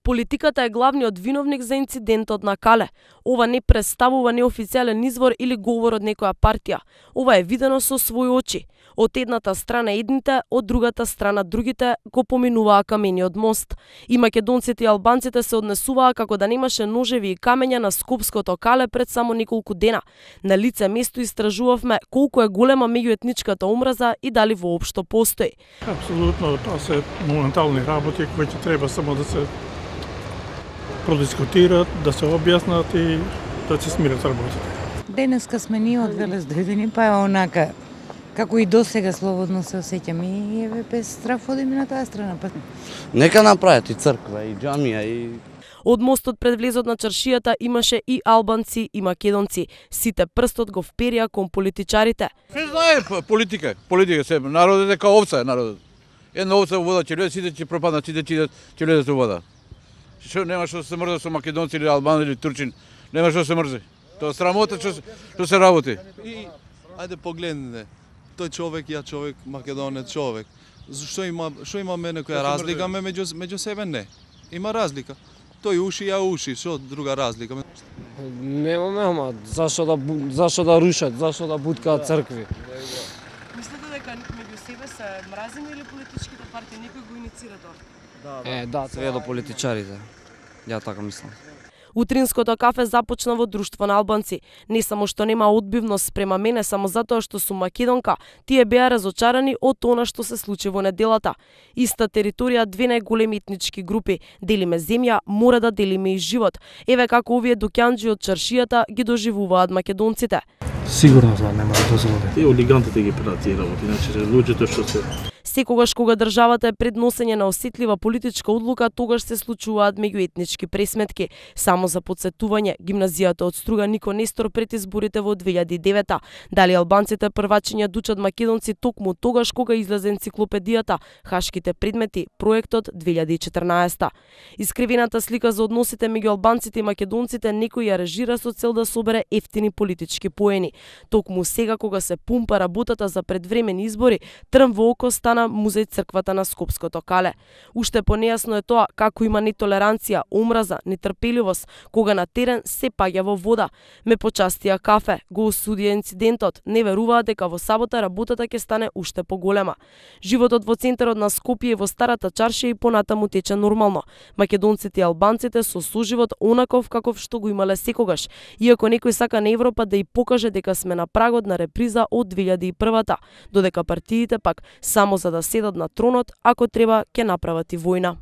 Политиката е главниот виновник за инцидентот на Кале. Ова не представува неофицијален извор или говор од некоја партија. Ова е видено со своји очи. Од едната страна едните, од другата страна другите го поминуваа камениот мост. И македонците и албанците се однесуваа како да немаше ножеви и камења на Скопското Кале пред само неколку дена. На лице место истражувавме колку е голема меѓуетничката омраза и дали воопшто постои. Апсолутно, тоа се моментални работи кои ќе треба само да се продискутират, да се објаснат и да се смират работите. Денеска сме ние од Велес дојдени, па е онака како и досега слободно се осеќаме и еве без страф одиме на таа страна. Нека направат и црква, и џамија, и... Од мостот пред влезот на чаршијата имаше и албанци и македонци. Сите прстот го вперија кон политичарите. Се знае политика се, народот е као овца, народот. Една овца во вода ќе влезе, сите ќе пропаднат, сите ќе влезат во вода. Што нема што се мрзе со македонци или албан или турчин, нема што се мрзе. Тоа срамота што се работи. И ајде погледнете. Тој човек, ја човек, македонец човек. Што имаме некоја разлика меѓу себе? Не. Има разлика. Тој уши, ја уши, што друга разлика? Немаме, ама зашо да рушат, зашо да буткаат цркви? Мислите дека меѓу себе се мразиме или политичките партии некој го иницира тоа? Да, Све до политичарите. Ја така мислам. Утринското кафе започна во друштво на албанци. Не само што нема одбивност спрема мене само затоа што сум македонка, тие беа разочарани од она што се случи во неделата. Иста територија, две најголеми етнички групи, делиме земја, мора да делиме и живот. Еве како овие дукјанџи од чаршијата ги доживуваат македонците. Сигурно нема да дозволи. И олигантите ги прават тие работи, значи луѓето што се Секогаш кога државата е пред носење на осетлива политичка одлука, тогаш се случуваат меѓуетнички пресметки. Само за подсетување, гимназијата од Струга Нико Нестор пред изборите во 2009. Дали албанците првачиња дучат македонци токму тогаш кога излезе енциклопедијата Хашките предмети, проектот 2014. Искривената слика за односите меѓу албанците и македонците некој ја режира со цел да собере ефтини политички поени. Токму сега кога се пумпа работата за предвремени избори, трн во око стана музеј црквата на Скопското Кале. Уште понејасно е тоа како има нетолеранција, омраза, нетрпеливост, кога на терен се паѓа во вода. Ме почастија кафе, го осудија инцидентот, не веруваа дека во сабота работата ќе стане уште поголема. Животот во центарот на Скопје и во старата чаршија и понатаму тече нормално. Македонците и албанците со соживот онаков каков што го имале секогаш, иако некој сака на Европа да и покаже дека сме на прагот на реприза од 2001-та, додека партиите пак само за да седат на тронот, ако треба ќе направат и војна.